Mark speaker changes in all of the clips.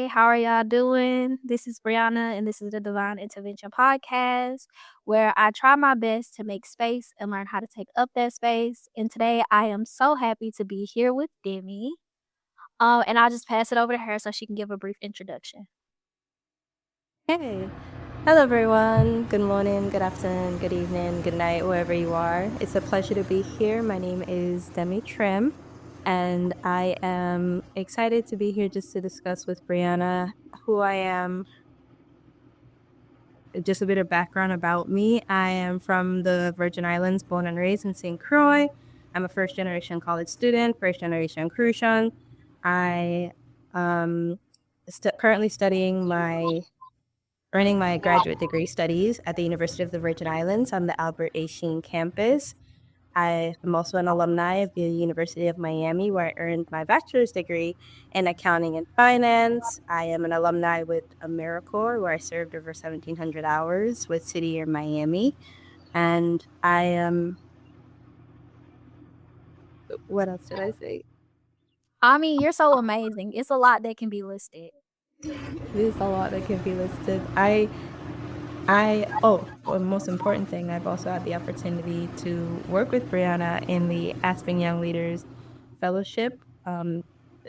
Speaker 1: Hey, how are y'all doing? This is Bre'Anna, and this is the Divine Intervention Podcast, where I try my best to make space and learn how to take up that space. And today, I am so happy to be here with Demi. And I'll just pass it over to her so she can give a brief introduction.
Speaker 2: Hey, hello everyone. Good morning, good afternoon, good evening, good night, wherever you are. It's a pleasure to be here. My name is Demi Trimm, and I am excited to be here just to discuss with Bre'Anna who I am. Just a bit of background about me. I am from the Virgin Islands, born and raised in St. Croix. I'm a first generation college student, first generation Crucian. I am currently earning my graduate degree studies at the University of the Virgin Islands on the Albert A. Sheen campus. I am also an alumni of the University of Miami, where I earned my bachelor's degree in accounting and finance. I am an alumni with AmeriCorps, where I served over 1,700 hours with City Year Miami. And I am, what else did I say?
Speaker 1: I mean, you're so amazing. It's a lot that can be listed.
Speaker 2: There's a lot that can be listed. Well, the most important thing, I've also had the opportunity to work with Bre'Anna in the Aspen Young Leaders Fellowship,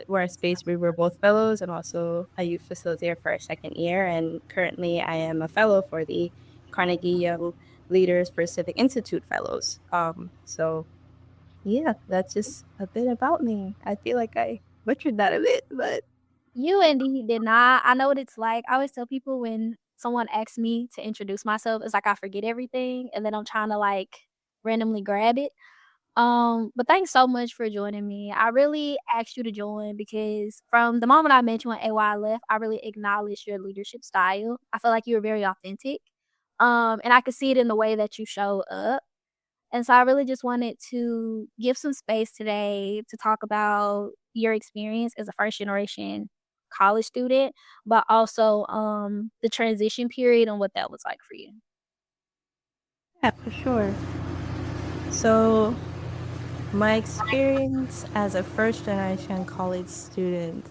Speaker 2: where a space we were both fellows and also a youth facilitator for our second year. And currently, I am a fellow for the Carnegie Young Leaders for Civic Institute Fellows. Yeah, that's just a bit about me. I feel like I butchered that a bit, but
Speaker 1: You indeed did not. I know what it's like. I always tell people when someone asks me to introduce myself, it's like I forget everything and then I'm trying to randomly grab it. But thanks so much for joining me. I really asked you to join because from the moment I met you on AY left, I really acknowledged your leadership style. I feel like you were very authentic. And I could see it in the way that you show up. And so I really just wanted to give some space today to talk about your experience as a first generation college student, but also the transition period and what that was like for you.
Speaker 2: yeah, for sure. So, my experience as a first generation college student,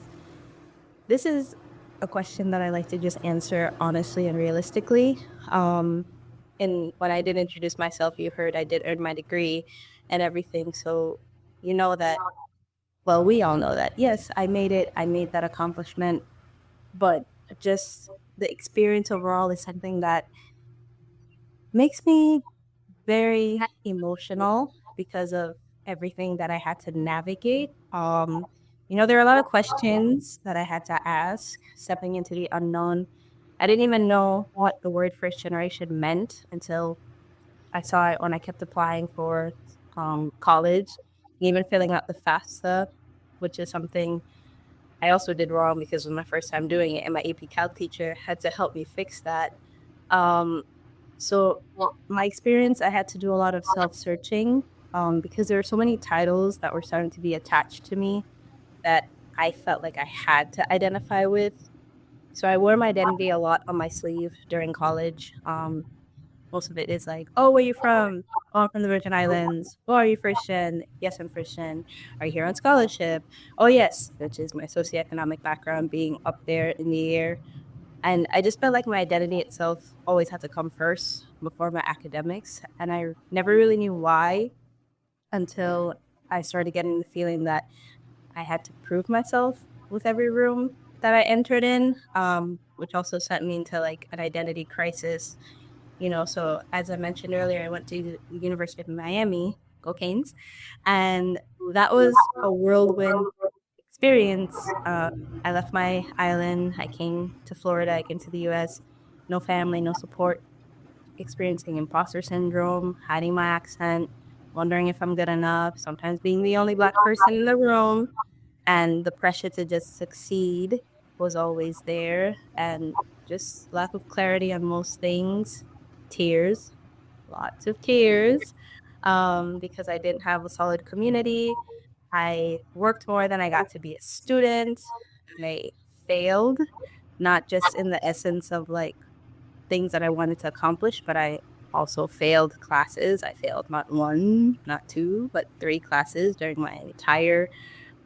Speaker 2: this is a question that I like to just answer honestly and realistically. And when I did introduce myself, you heard I did earn my degree and everything. So, you know that, well, we all know that. Yes, I made it, I made that accomplishment, but just the experience overall is something that makes me very emotional because of everything that I had to navigate. There are a lot of questions that I had to ask stepping into the unknown. I didn't even know what the word first generation meant until I saw it when I kept applying for college, even filling out the FAFSA, which is something I also did wrong because it was my first time doing it, and my AP Calc teacher had to help me fix that. Um, so my experience, I had to do a lot of self-searching because there were so many titles that were starting to be attached to me that I felt like I had to identify with. So I wore my identity a lot on my sleeve during college. Most of it is like, oh, where are you from? Oh, I'm from the Virgin Islands. Oh, are you Christian? Yes, I'm Christian. Are you here on scholarship? Oh, yes, which is my socioeconomic background being up there in the air. And I just felt like my identity itself always had to come first before my academics. And I never really knew why until I started getting the feeling that I had to prove myself with every room that I entered in, which also sent me into like an identity crisis. So as I mentioned earlier, I went to the University of Miami, go Canes, and that was a whirlwind experience. I left my island. I came to Florida. I came to the U.S. No family, no support. Experiencing imposter syndrome, hiding my accent, wondering if I'm good enough. Sometimes being the only Black person in the room, and the pressure to just succeed was always there, and just lack of clarity on most things. Tears, lots of tears, because I didn't have a solid community. I worked more than I got to be a student. And I failed, not just in the essence of like things that I wanted to accomplish, but I also failed classes. I failed not one, not two, but three classes during my entire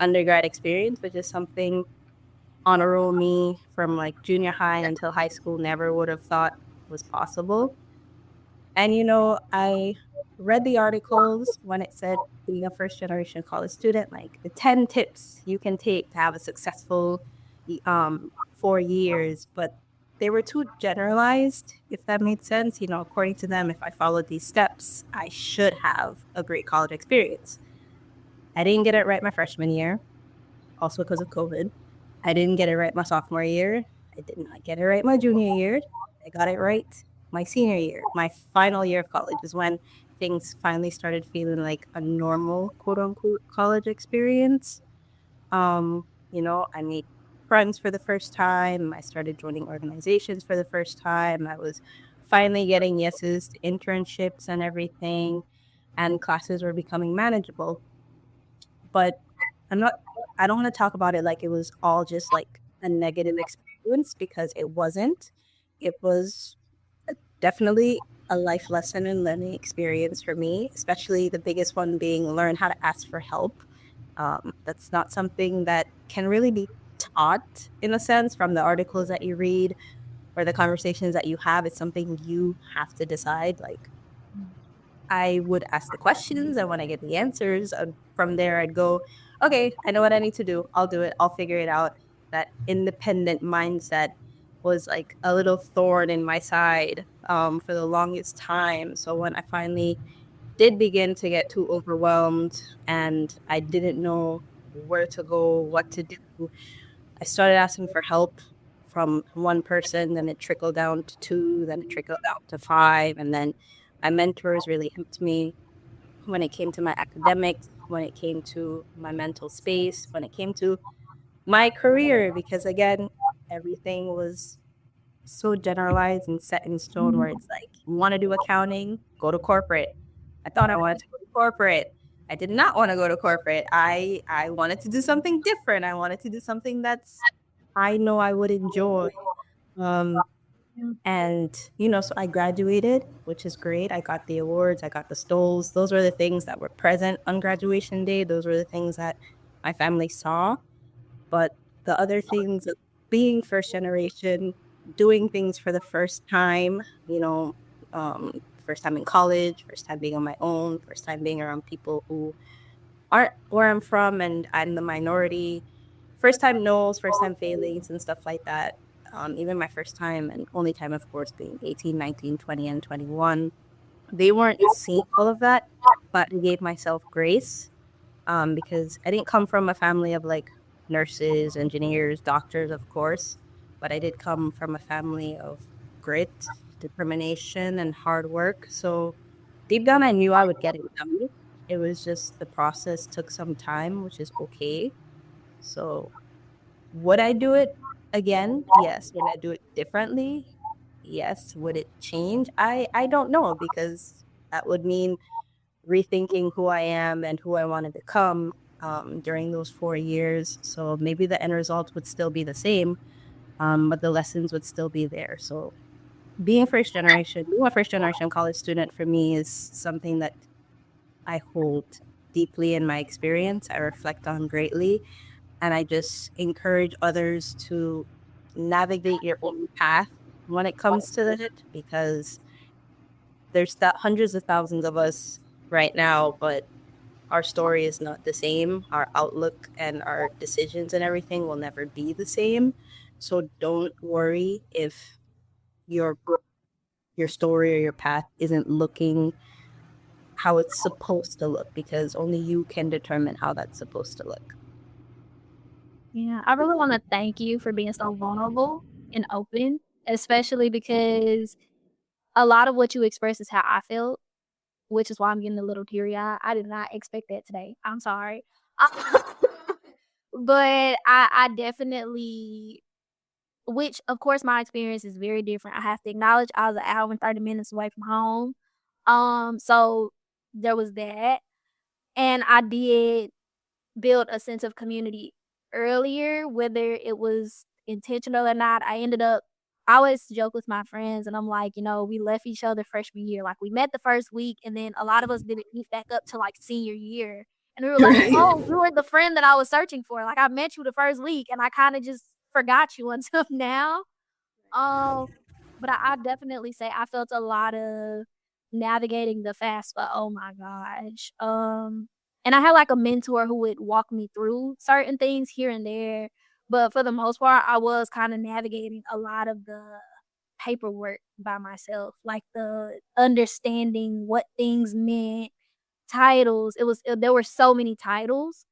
Speaker 2: undergrad experience, which is something honor roll me from like junior high until high school never would have thought was possible. And I read the articles when it said being a first generation college student, like the 10 tips you can take to have a successful 4 years, but they were too generalized, if that made sense. According to them, if I followed these steps, I should have a great college experience. I didn't get it right my freshman year, also because of COVID. I didn't get it right my sophomore year. I did not get it right my junior year. I got it right my senior year. My final year of college is when things finally started feeling like a normal, quote unquote, college experience. I made friends for the first time. I started joining organizations for the first time. I was finally getting yeses to internships and everything, and classes were becoming manageable. But I'm not I don't want to talk about it like it was all just like a negative experience, because it wasn't. It was definitely a life lesson and learning experience for me, especially the biggest one being learn how to ask for help. That's not something that can really be taught in a sense from the articles that you read or the conversations that you have. It's something you have to decide. Like, I would ask the questions, and when I get the answers, from there I'd go, okay, I know what I need to do. I'll do it. I'll figure it out. That independent mindset was like a little thorn in my side for the longest time. So when I finally did begin to get too overwhelmed and I didn't know where to go, what to do, I started asking for help from one person, then it trickled down to two, then it trickled down to five. And then my mentors really helped me when it came to my academics, when it came to my mental space, when it came to my career, because again, everything was so generalized and set in stone where it's like, you want to do accounting, go to corporate. I thought I wanted to go to corporate. I did not want to go to corporate. I wanted to do something different. I wanted to do something that's I know I would enjoy. Um, and so I graduated, which is great. I got the awards, I got the stoles. Those were the things that were present on graduation day. Those were the things that my family saw. But the other things of being first generation, doing things for the first time, first time in college, first time being on my own, first time being around people who aren't where I'm from and I'm the minority, first time no's, first time failings and stuff like that. Even my first time and only time, of course, being 18, 19, 20, and 21. They weren't seeing all of that, but I gave myself grace because I didn't come from a family of like nurses, engineers, doctors, of course, but I did come from a family of grit, determination, and hard work. So deep down, I knew I would get it done. It was just the process took some time, which is okay. So would I do it again? Yes. Would I do it differently? Yes. Would it change? I don't know, because that would mean rethinking who I am and who I want to become during those 4 years. So maybe the end result would still be the same, but the lessons would still be there. So being a first generation college student for me is something that I hold deeply in my experience. I reflect on greatly, and I just encourage others to navigate your own path when it comes to that, because there's that hundreds of thousands of us right now, but our story is not the same. Our outlook and our decisions and everything will never be the same. So don't worry if your your story or your path isn't looking how it's supposed to look, because only you can determine how that's supposed to look.
Speaker 1: Yeah, I really wanna thank you for being so vulnerable and open, especially because a lot of what you express is how I felt, which is why I'm getting a little teary-eyed. I did not expect that today. I'm sorry. But I definitely, which, of course, my experience is very different. I have to acknowledge I was an hour and 30 minutes away from home. So there was that, and I did build a sense of community earlier, whether it was intentional or not. I always joke with my friends and I'm like, we left each other freshman year. Like we met the first week and then a lot of us didn't meet back up to like senior year. And we were like,
Speaker 2: Right.
Speaker 1: oh, you were the friend that I was searching for. Like I met you the first week and I kind of just forgot you until now. Um, but I definitely say I felt a lot of navigating the FAFSA. Oh my gosh. And I had like a mentor who would walk me through certain things here and there. But for the most part, I was kind of navigating a lot of the paperwork by myself, like the understanding what things meant, titles. There were so many titles,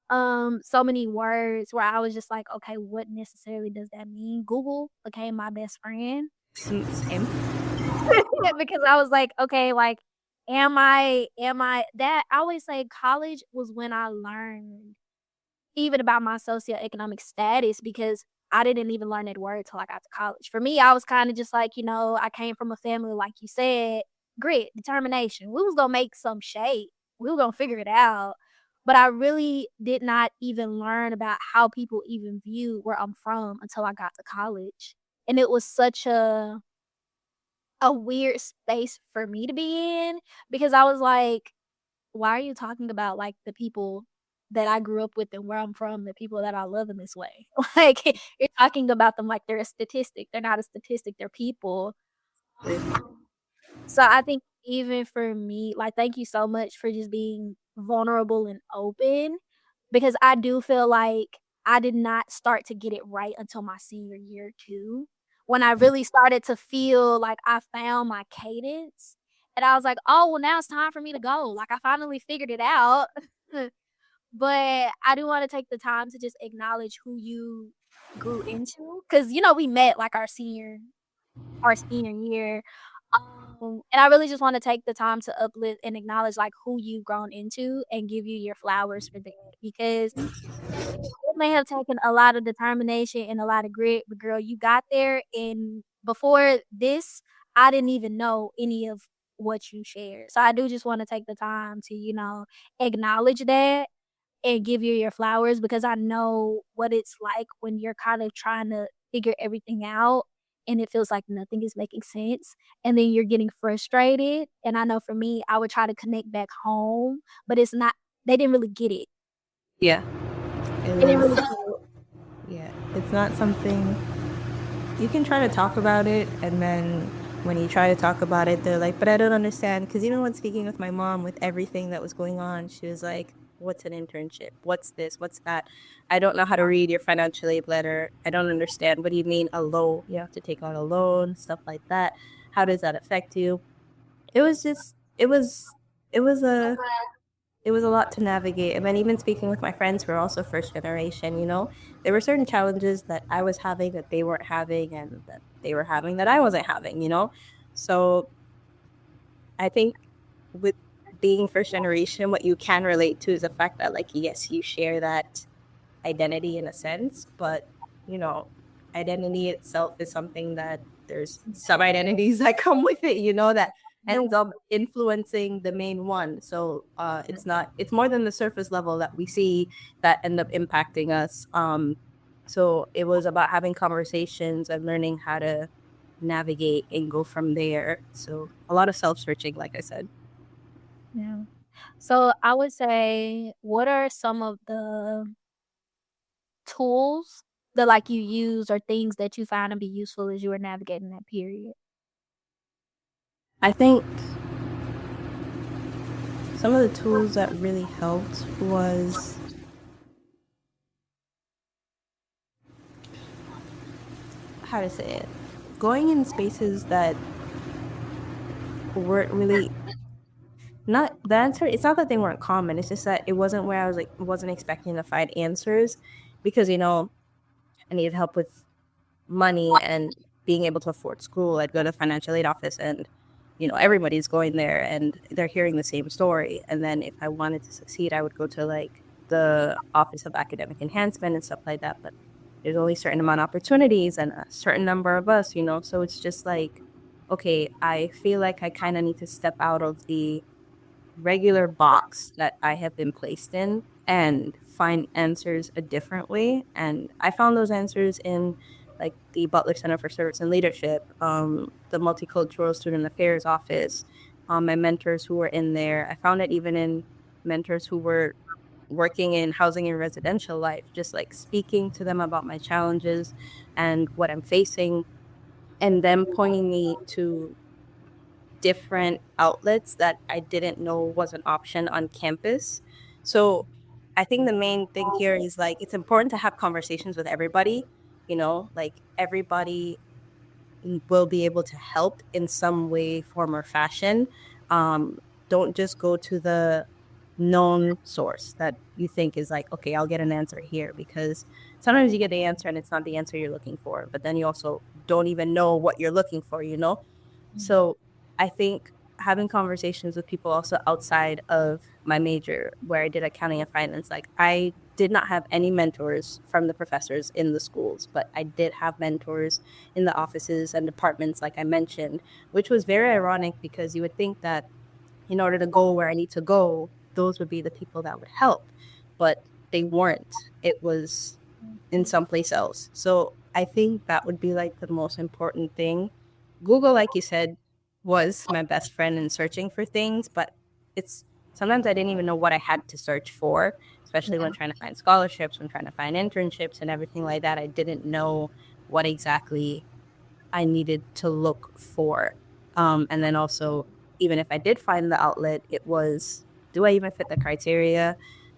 Speaker 1: so many words where I was just like, okay, what necessarily does that mean? Google became my best friend.
Speaker 2: Same.
Speaker 1: Because I was like, okay, like, am I that I always say college was when I learned even about my socioeconomic status because I didn't even learn that word till I got to college. For me, I was kind of just like, I came from a family, like you said, grit, determination. We was gonna make some shape. We were gonna figure it out. But I really did not even learn about how people even view where I'm from until I got to college. And it was such a weird space for me to be in because I was like, why are you talking about like the people that I grew up with and where I'm from, the people that I love in this way? Like you're talking about them like they're a statistic. They're not a statistic, they're people. So I think even for me, like thank you so much for just being vulnerable and open because I do feel like I did not start to get it right until my senior year too. When I really started to feel like I found my cadence and I was like, "Oh, well now it's time for me to go." Like I finally figured it out. But I do wanna take the time to just acknowledge who you grew into, because we met, like, our senior year, and I really just wanna take the time to uplift and acknowledge, like, who you've grown into and give you your flowers for that, because it may have taken a lot of determination and a lot of grit, but girl, you got there, and before this, I didn't even know any of what you shared, so I do just wanna take the time to, acknowledge that and give you your flowers because I know what it's like when you're kind of trying to figure everything out and it feels like nothing is making sense and then you're getting frustrated. And I know for me, I would try to connect back home, but it's not, they didn't really get it.
Speaker 2: Yeah, it
Speaker 1: They didn't really
Speaker 2: was.
Speaker 1: get it.
Speaker 2: Yeah, it's not something you can try to talk about it, and then when you try to talk about it, they're like, "But I don't understand." Because even when speaking with my mom, with everything that was going on, she was like, "What's an internship? What's this? What's that? I don't know how to read your financial aid letter. I don't understand. What do you mean a loan? You have to take on a loan, stuff like that. How does that affect you?" It was just, it was a it was a lot to navigate. And then even speaking with my friends who are also first generation, there were certain challenges that I was having that they weren't having and that they were having that I wasn't having. So I think with being first generation, what you can relate to is the fact that, like, yes, you share that identity in a sense, but you know, identity itself is something that there's sub identities that come with it, that ends up influencing the main one. So it's more than the surface level that we see that end up impacting us. So it was about having conversations and learning how to navigate and go from there. So a lot of self searching, like I said.
Speaker 1: Yeah. So I would say, what are some of the tools that like you use or things that you found to be useful as you were navigating that period?
Speaker 2: I think some of the tools that really helped was, how to say it, going in spaces that weren't really, not the answer, it's not that they weren't common, it's just that it wasn't where I was like wasn't expecting to find answers, because I needed help with money and being able to afford school. I'd go to the financial aid office, and everybody's going there and they're hearing the same story. And then if I wanted to succeed, I would go to like the office of academic enhancement and stuff like that. But there's only a certain amount of opportunities and a certain number of us. So it's just like, okay, I feel like I kind of need to step out of the regular box that I have been placed in and find answers a different way. And I found those answers in like the Butler Center for Service and Leadership, the Multicultural Student Affairs Office, my mentors who were in there. I found it even in mentors who were working in housing and residential life, just like speaking to them about my challenges and what I'm facing, and them pointing me to different outlets that I didn't know was an option on campus. So I think the main thing here is like it's important to have conversations with everybody, like everybody will be able to help in some way, form, or fashion. Um, don't just go to the known source that you think is like, okay, I'll get an answer here, because sometimes you get the answer and it's not the answer you're looking for, but then you also don't even know what you're looking for. So I think having conversations with people also outside of my major, where I did accounting and finance, like I did not have any mentors from the professors in the schools, but I did have mentors in the offices and departments, like I mentioned, which was very ironic because you would think that in order to go where I need to go, those would be the people that would help, but they weren't. It was in someplace else. So I think that would be like the most important thing. Google, like you said, was my best friend in searching for things, but it's sometimes I didn't even know what I had to search for, especially when trying to find scholarships, when trying to find internships and everything like that. I didn't know what exactly I needed to look for. And then also, even if I did find the outlet, it was, do I even fit the criteria?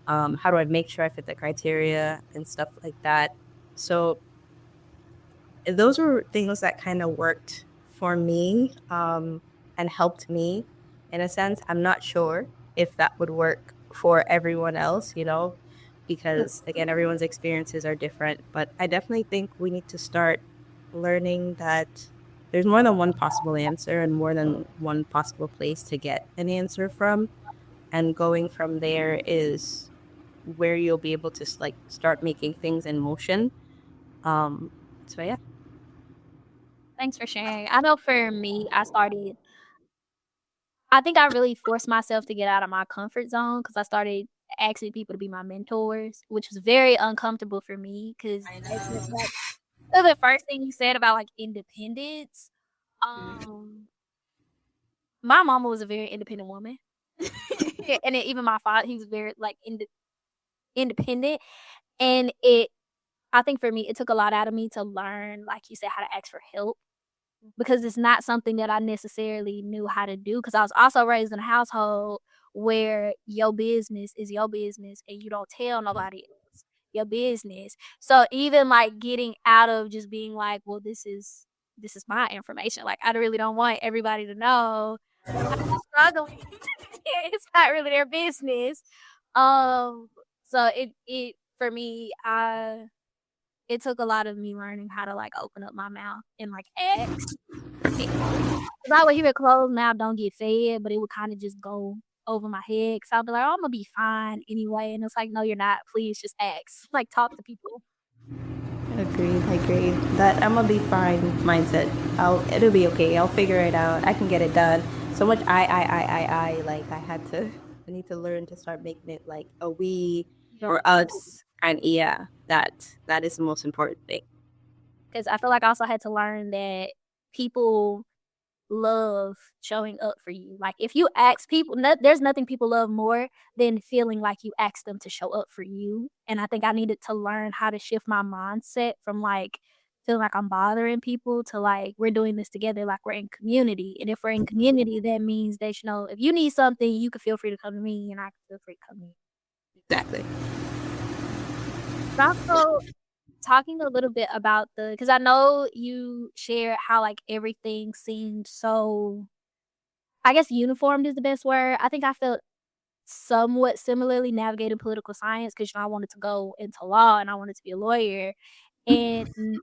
Speaker 2: How do I make sure I fit the criteria and stuff like that? So those were things that kind of worked for me, and helped me in a sense. I'm not sure if that would work for everyone else, because again, everyone's experiences are different. But I definitely think we need to start learning that there's more than one possible answer and more than one possible place to get an answer from. And going from there is where you'll be able to like start making things in motion. Um, so yeah.
Speaker 1: Thanks for sharing. I know for me, I think I really forced myself to get out of my comfort zone because I started asking people to be my mentors, which was very uncomfortable for me because taking it back to the first thing you said about, like, independence, um, my mama was a very independent woman. And then even my father, he was very, like, independent, and I think for me, it took a lot out of me to learn, like you said, how to ask for help. Because it's not something that I necessarily knew how to do. Because I was also raised in a household where your business is your business and you don't tell nobody else your business. So even, like, getting out of just being like, "Well, this is my information," like, I really don't want everybody to know that I'm struggling. It's not really their business. Um, so it for me, it took a lot of me learning how to, like, open up my mouth and, like, ask. 'Cause I would hear it closed mouth don't get fed, but it would kinda just go over my head. Cause 'cause I'd be like, "Oh, Imma be fine anyway," and it's like, "No, you're not. Please just ask." Like, talk to people.
Speaker 2: Agreed, agreed. That I'm gonna be fine mindset. It'll be okay. I'll figure it out. I can get it done. So much I. Like I need to learn to start making it like a we or us, and yeah, that is the most important thing.
Speaker 1: Cause I feel like I also had to learn that people love showing up for you. Like, if you ask people, there's nothing people love more than feeling like you asked them to show up for you. And I think I needed to learn how to shift my mindset from, like, feeling like I'm bothering people to, like, we're doing this together, like we're in community. And if we're in community, that means that, if you need something, you can feel free to come to me and I can feel free to come to you.
Speaker 2: Exactly.
Speaker 1: But also talking a little bit about because I know you share how, like, everything seemed so, I guess, uniformed is the best word. I think I felt somewhat similarly navigating political science because, I wanted to go into law and I wanted to be a lawyer. And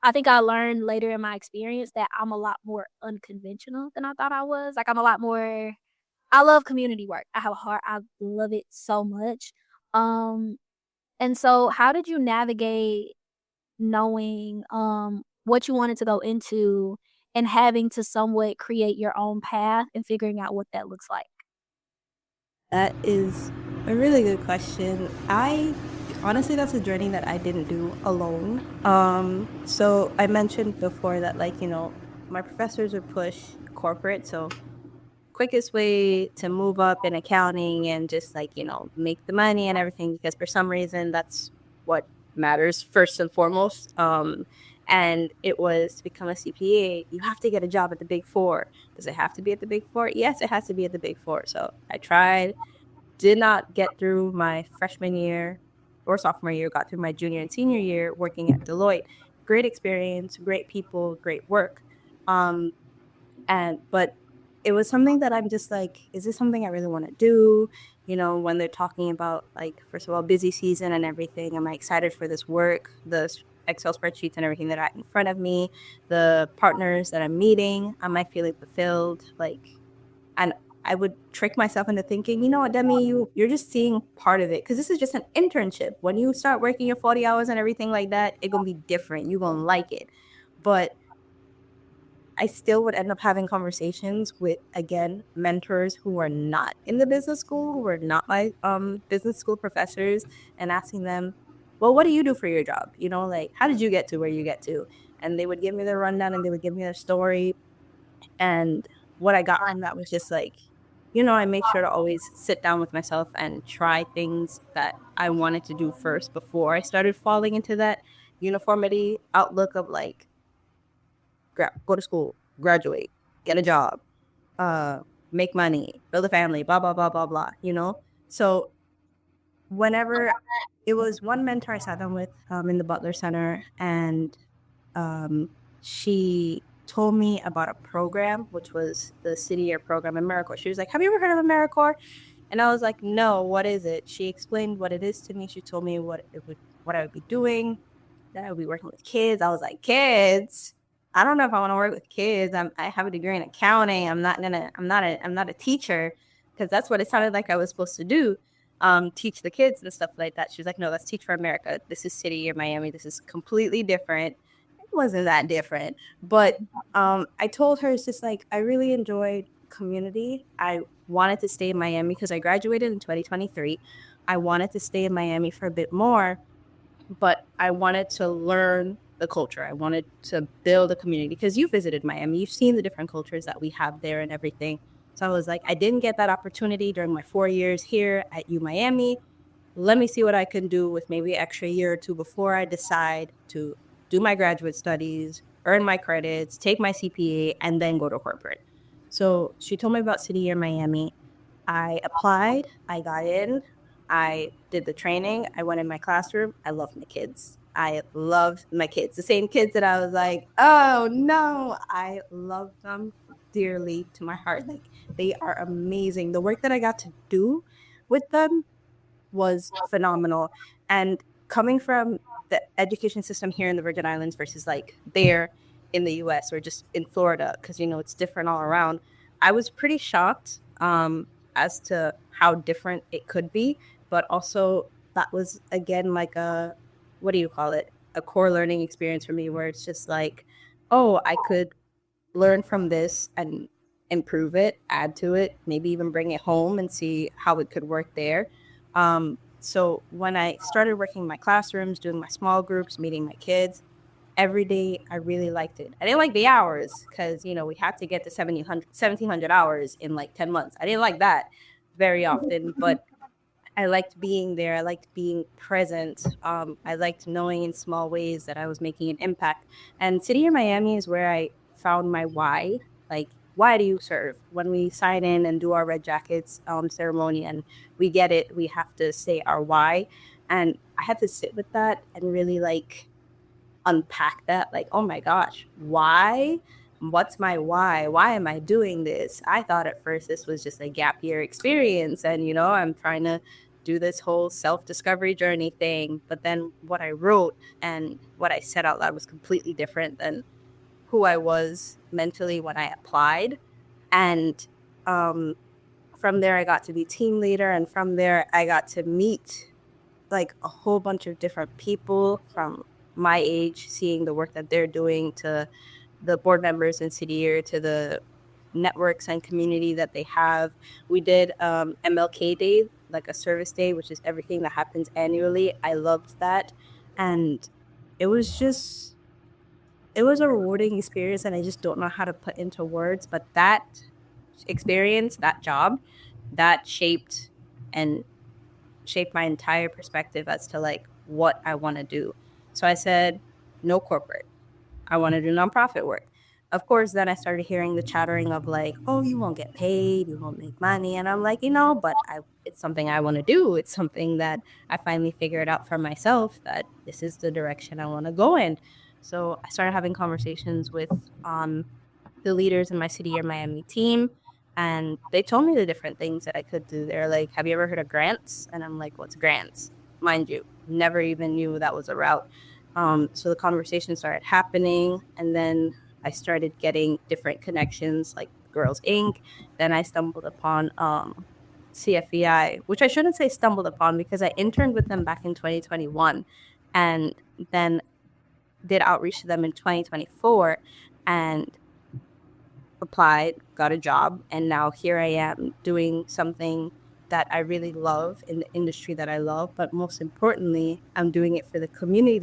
Speaker 1: I think I learned later in my experience that I'm a lot more unconventional than I thought I was. Like, I'm a lot more, I love community work. I have a heart. I love it so much. Um, and so how did you navigate knowing, what you wanted to go into and having to somewhat create your own path and figuring out what that looks like?
Speaker 2: That is a really good question. I honestly, that's a journey that I didn't do alone. So I mentioned before that, like, my professors would push corporate. So quickest way to move up in accounting and just like, make the money and everything, because for some reason that's what matters first and foremost. And it was to become a CPA, you have to get a job at the Big Four. Does it have to be at the Big Four? Yes, it has to be at the Big Four. So I tried, did not get through my freshman year or sophomore year, got through my junior and senior year working at Deloitte. Great experience, great people, great work. But it was something that I'm just like, is this something I really want to do? When they're talking about, like, first of all, busy season and everything, am I excited for this work, the Excel spreadsheets and everything that I have in front of me, the partners that I'm meeting, am I feeling fulfilled? Like, and I would trick myself into thinking, you know what, Demi, you're just seeing part of it, because this is just an internship. When you start working your 40 hours and everything like that, it's gonna be different. You're gonna like it. But I still would end up having conversations with, again, mentors who are not in the business school, who are not my business school professors, and asking them, well, what do you do for your job? Like, how did you get to where you get to? And they would give me their rundown and they would give me their story. And what I got from that was just like, I make sure to always sit down with myself and try things that I wanted to do first before I started falling into that uniformity outlook of like, go to school, graduate, get a job, uh, make money, build a family, blah, blah, blah, blah, blah. So whenever it was one mentor I sat down with in the Butler Center, and she told me about a program, which was the City Year program in AmeriCorps. She was like, have you ever heard of AmeriCorps? And I was like, no, what is it? She explained what it is to me. She told me what I would be doing, that I would be working with kids. I was like, kids? I don't know if I want to work with kids. I have a degree in accounting. I'm not a teacher, because that's what it sounded like I was supposed to do. Teach the kids and stuff like that. She was like, no, that's Teach for America. This is City Year Miami. This is completely different. It wasn't that different. But I told her, it's just like, I really enjoyed community. I wanted to stay in Miami because I graduated in 2023. I wanted to stay in Miami for a bit more, but I wanted to learn the culture. I wanted to build a community, because you visited Miami. You've seen the different cultures that we have there and everything. So I was like, I didn't get that opportunity during my 4 years here at U Miami. Let me see what I can do with maybe an extra year or two before I decide to do my graduate studies, earn my credits, take my CPA, and then go to corporate. So she told me about City Year Miami. I applied, I got in, I did the training, I went in my classroom. I loved my kids. I loved my kids. The same kids that I was like, oh no, I love them dearly to my heart. Like, they are amazing. The work that I got to do with them was phenomenal. And coming from the education system here in the Virgin Islands versus like there in the US or just in Florida, because it's different all around, I was pretty shocked as to how different it could be. But also, that was again like a, what do you call it, a core learning experience for me, where it's just like, oh, I could learn from this and improve it, add to it, maybe even bring it home and see how it could work there. So when I started working in my classrooms, doing my small groups, meeting my kids, every day I really liked it. I didn't like the hours, because, we had to get to 1,700 hours in like 10 months. I didn't like that very often, but I liked being there. I liked being present. I liked knowing in small ways that I was making an impact. And City of Miami is where I found my why. Like, why do you serve? When we sign in and do our red jackets ceremony and we get it, we have to say our why. And I had to sit with that and really like unpack that. Like, oh my gosh, why? What's my why? Why am I doing this? I thought at first this was just a gap year experience, and I'm trying to do this whole self-discovery journey thing. But then what I wrote and what I said out loud was completely different than who I was mentally when I applied. And from there I got to be team leader, and from there I got to meet like a whole bunch of different people from my age, seeing the work that they're doing, to the board members in City Year, to the networks and community that they have. We did MLK Day, like a service day, which is everything that happens annually. I loved that. And it was just, it was a rewarding experience, and I just don't know how to put into words, but that experience, that job, that and shaped my entire perspective as to like what I want to do. So I said, no corporate. I want to do nonprofit work. Of course, then I started hearing the chattering of like, oh, you won't get paid, you won't make money. And I'm like, but it's something I want to do. It's something that I finally figured out for myself that this is the direction I want to go in. So I started having conversations with the leaders in my City or Miami team. And they told me the different things that I could do. They're like, have you ever heard of grants? And I'm like, what's grants? Mind you, never even knew that was a route. So the conversation started happening. And then I started getting different connections like Girls Inc. Then I stumbled upon CFVI, which I shouldn't say stumbled upon because I interned with them back in 2021 and then did outreach to them in 2024. And applied, got a job, and now here I am doing something that I really love in the industry that I love, but most importantly, I'm doing it for the community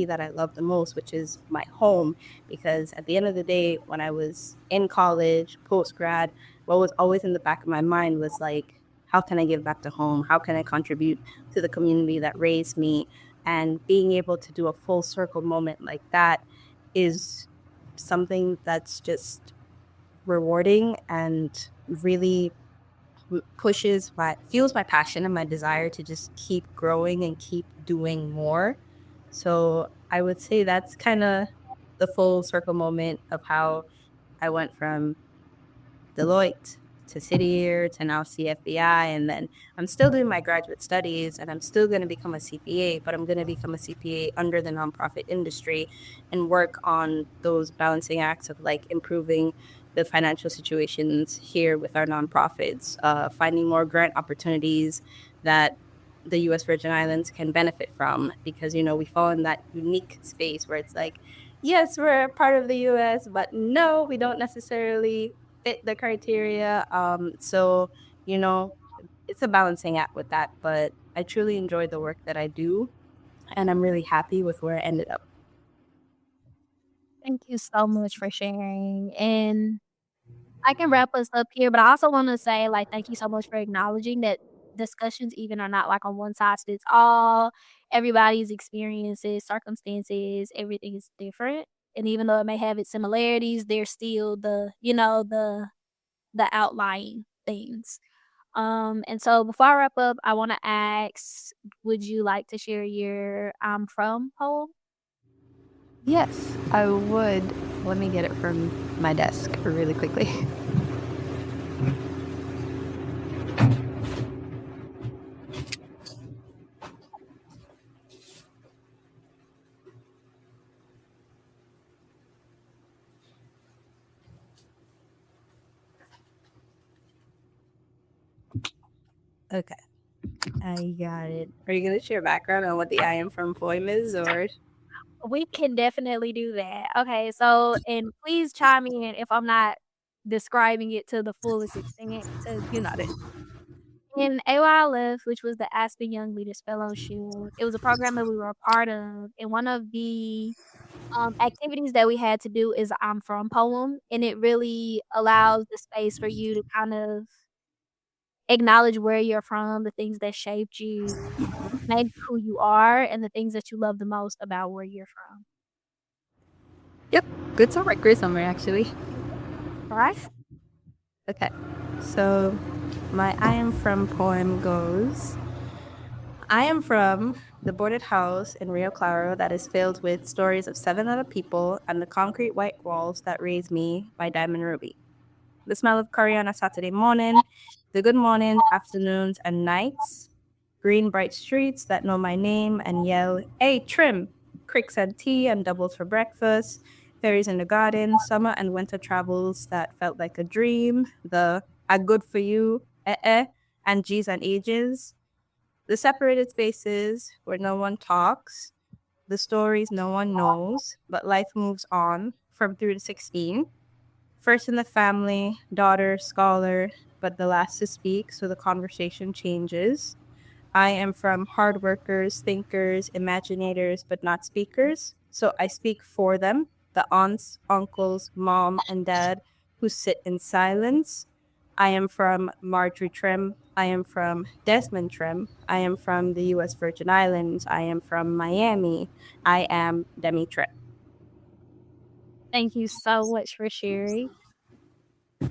Speaker 2: that I love the most, which is my home. Because at the end of the day, when I was in college, post grad, what was always in the back of my mind was like, how can I give back to home? How can I contribute to the community that raised me? And being able to do a full circle moment like that is something that's just rewarding and really fuels my passion and my desire to just keep growing and keep doing more. So I would say that's kind of the full circle moment of how I went from Deloitte to City Year to now CFVI. And then I'm still doing my graduate studies and I'm still going to become a CPA, but I'm going to become a CPA under the nonprofit industry and work on those balancing acts of like improving the financial situations here with our nonprofits, finding more grant opportunities that the US Virgin Islands can benefit from because, we fall in that unique space where it's like, yes, we're a part of the US, but no, we don't necessarily fit the criteria. So, you know, it's a balancing act with that, but I truly enjoy the work that I do and I'm really happy with where I ended up.
Speaker 1: Thank you so much for sharing, and I can wrap us up here, but I also wanna say, like, thank you so much for acknowledging that discussions even are not, like, on one size fits all. Everybody's experiences, circumstances, everything is different, and even though it may have its similarities, there's still the outlying things. And so before I wrap up, I wanna ask, would you like to share your "I'm from" poem?
Speaker 2: Yes, I would. Let me get it from my desk really quickly. Okay, I got it. Are you going to share background on what the I am from poem is or?
Speaker 1: We can definitely do that. Okay, so and please chime in if I'm not describing it to the fullest extent to, to in AYLF, which was the Aspen Young Leaders Fellowship, it was a program that we were a part of, and one of the, activities that we had to do is I'm From poem, and it really allows the space for you to kind of acknowledge where you're from, the things that shaped you, made who you are, and the things that you love the most about where you're from.
Speaker 2: Yep, good summary. Great summary, actually.
Speaker 1: Alright?
Speaker 2: Okay, so my I am from poem goes I am from the boarded house in Rio Claro that is filled with stories of 7 other people and the concrete white walls that raise me by Diamond Ruby. The smell of curry on a Saturday morning, the good morning, afternoons, and nights, green bright streets that know my name and yell, "Hey, Trim!" Cricks and tea and doubles for breakfast, fairies in the garden, summer and winter travels that felt like a dream, the "I good for you," and G's and ages, the separated spaces where no one talks, the stories no one knows, but life moves on from 3 to 16. First in the family, daughter, scholar, but the last to speak, so the conversation changes. I am from hard workers, thinkers, imaginators, but not speakers. So I speak for them, the aunts, uncles, mom, and dad who sit in silence. I am from Marjorie Trimm. I am from Desmond Trimm. I am from the US Virgin Islands. I am from Miami. I am Demi Trimm.
Speaker 1: Thank you so much for sharing.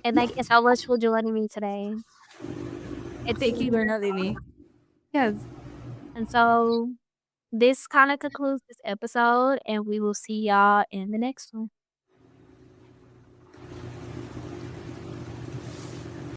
Speaker 1: And thank you so much for joining me today. It's
Speaker 2: Thank you for having me. Yes.
Speaker 1: and so this kind of concludes this episode, and we will see y'all in the next one.